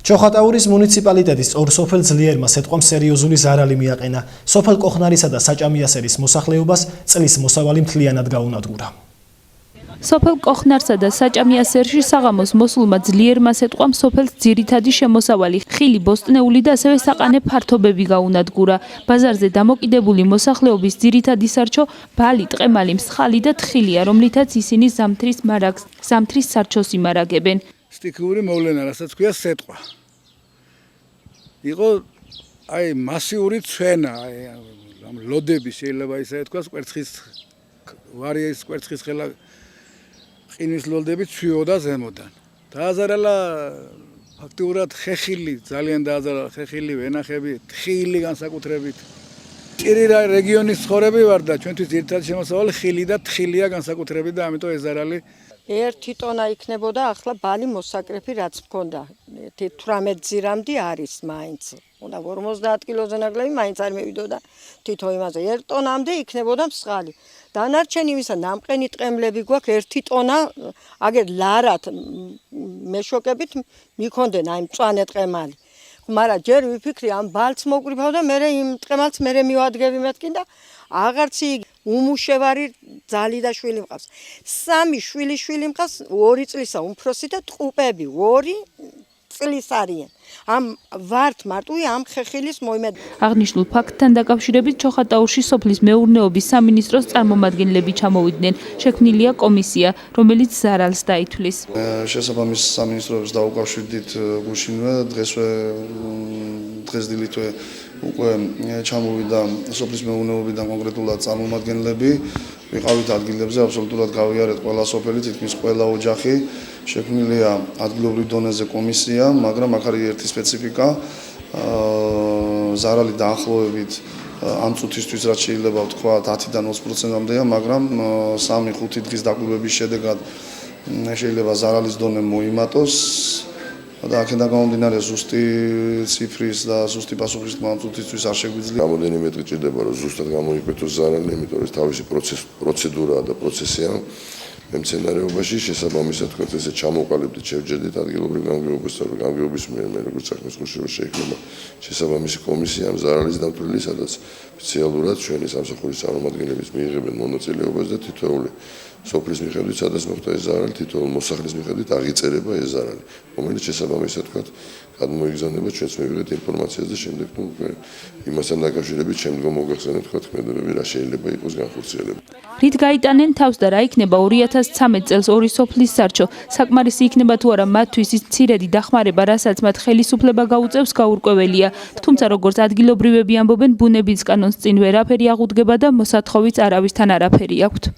ჩოხატაურის მუნიციპალიტეტის ორ სოფელ ძლიერმა სეტყვამ სერიოზული ზარალი მიაყენა. სოფელ კოხნარისა და საჭამიასერის მოსახლეობას წლის მოსავალი მთლიანად გაუნადგურა. სოფელ კოხნარსა და საჭამიასერში საღამოს მოსულმა ძლიერმა სეტყვამ სოფელს ძირითადი შემოსავალი ხილი, ბოსტნეული და ასევე საყანე ფართობები გაუნადგურა. ბაზარზე დამოკიდებული მოსახლეობის ძირითადი სარჩო ბალი, ტყემალი, მსხალი და თხილია, რომლითაც ისინი ზამთრის სარჩოს იმარაგებენ. სტიქიური მოვლენა, რასაც ქვია სეტყვა. იყო აი მასიური ცვენა, აი ლოდები შეიძლება ისე თქვას, კვერცხის ვარიის კვერცხის ხელა ყინის ლოდები ცვიოდა ზემოდან. დააზარალა ფაქტიურად ხეხილი, ძალიან დააზარალა ხეხილი, ვენახები, თხილი განსაკუთრებით. ჭირირა რეგიონის ცხოვრები ვარ და ჩვენთვის ერთად შემოსავალი ხილი და თხილია განსაკუთრებით და ამიტომ ეს ზარალი 1 ტონა იქნებოდა, ახლა ბალი მოსაკრეფი რაც მქონდა 18 ძირამდე არის მაინც. უნდა 50 კილოზე ნაკლები მაინც არ მევიდოდა თითო იმაზე 1 ტონამდე იქნებოდა მსხალი. დანარჩენი იმისა ნამყენი ტყემლები გვაქვს 1 ტონა, აგერ ლარად მეშოკებით მიქონდნენ აი მწვანე ტყემალი. მაგრამ ჯერ ვიფიქრი ამ ბალს მოკრიფავ და მე იმ ტყემალს მე მივადგები მეთქი და აღარც უმუშევარი ძალი და შვილი მყავს. 3 შვილი მყავს 2 წლისა უმფროსი და ტყუპები 2 წლის არიან. ამ ვართ მარტივი ამ ხეხილის მოიმედ. აღნიშნულ ფაქტთან დაკავშირებით ჩოხატაურში სოფლის მეურნეობის სამინისტროს წარმომადგენლები ჩამოვიდნენ. შექმნილია კომისია, რომელიც ზარალს დაითვლის. შესაბამის სამინისტროებს დაუკავშირდით გუშინვე, დღეს დილითვე უკვე ჩამოვიდა სოფლის მეურნეობიდან კონკრეტულად წარმომადგენლები. ვიყავით ადგილებზე, აბსოლუტურად გავიარეთ ყველა სოფელი, თითქმის ყველა ოჯახი. შექმნილია ადგილობრივ დონეზე კომისია, მაგრამ აქ არის ერთი სპეციფიკა. ზარალი დაახლოებით ამ წუთისთვის რაც შეიძლება ვთქვა 10-დან 20%-მდეა, მაგრამ 3-5 დღის დაკვირვების შედეგად შეიძლება ზარალის დონე მოიმატოს. და აქედან გამომდინარე ზუსტი ციფრის და ზუსტი პასუხის თქმა ამ წუთისთვის არ შეგვიძლია. Რამდენიმე დღე ჭირდება რომ ზუსტად გამოიკვეთოს ზარალი, იმიტომ რომ თავისი პროცედურაა და პროცესია. მემცენარეობაში შესაბამისად თქვა ესე ჩამოყალიბდით, შევჯერდით ადგილობრივ გამგეობის მიერ, მე როგორც საქმის ხუშევა შეიქმნება შესაბამისი კომისია ამ ზარალის დამტვრელი, სადაც სპეციალურად ჩვენი სამსახურის წარმომადგენლების მიიღებენ მონაწილეობას და თითოეული სოფლის მიხედვით, სადაც მოხდა ეს ზარალი, თითოეულ მოსახლის მიხედვით აღიწერება ეს ზარალი, რომელიც შესაბამისად თქვა გადმოიგზავნება ჩვენს მივიღეთ ინფორმაციას და შემდეგ თუ იმასთან დაკავშირებით შემდგომ მოგახსენებთ თქვა ქმედებები რა შეიძლება იყოს განხორციელებული. რით გაიტანენ თავს და რა იქნება 2013 წელს ორი სოფლის სარჩო, საკმარისი იქნება თუ არა მათთვის ის მცირედი დახმარება, რასაც მათ ხელისუფლება გაუწევს, გაურკვეველია. თუმცა როგორც ადგილობრივები ამბობენ, ბუნების კანონს წინ ვერაფერი აღუდგება და მოსათხოვიც არავისთან არაფერი აქვთ.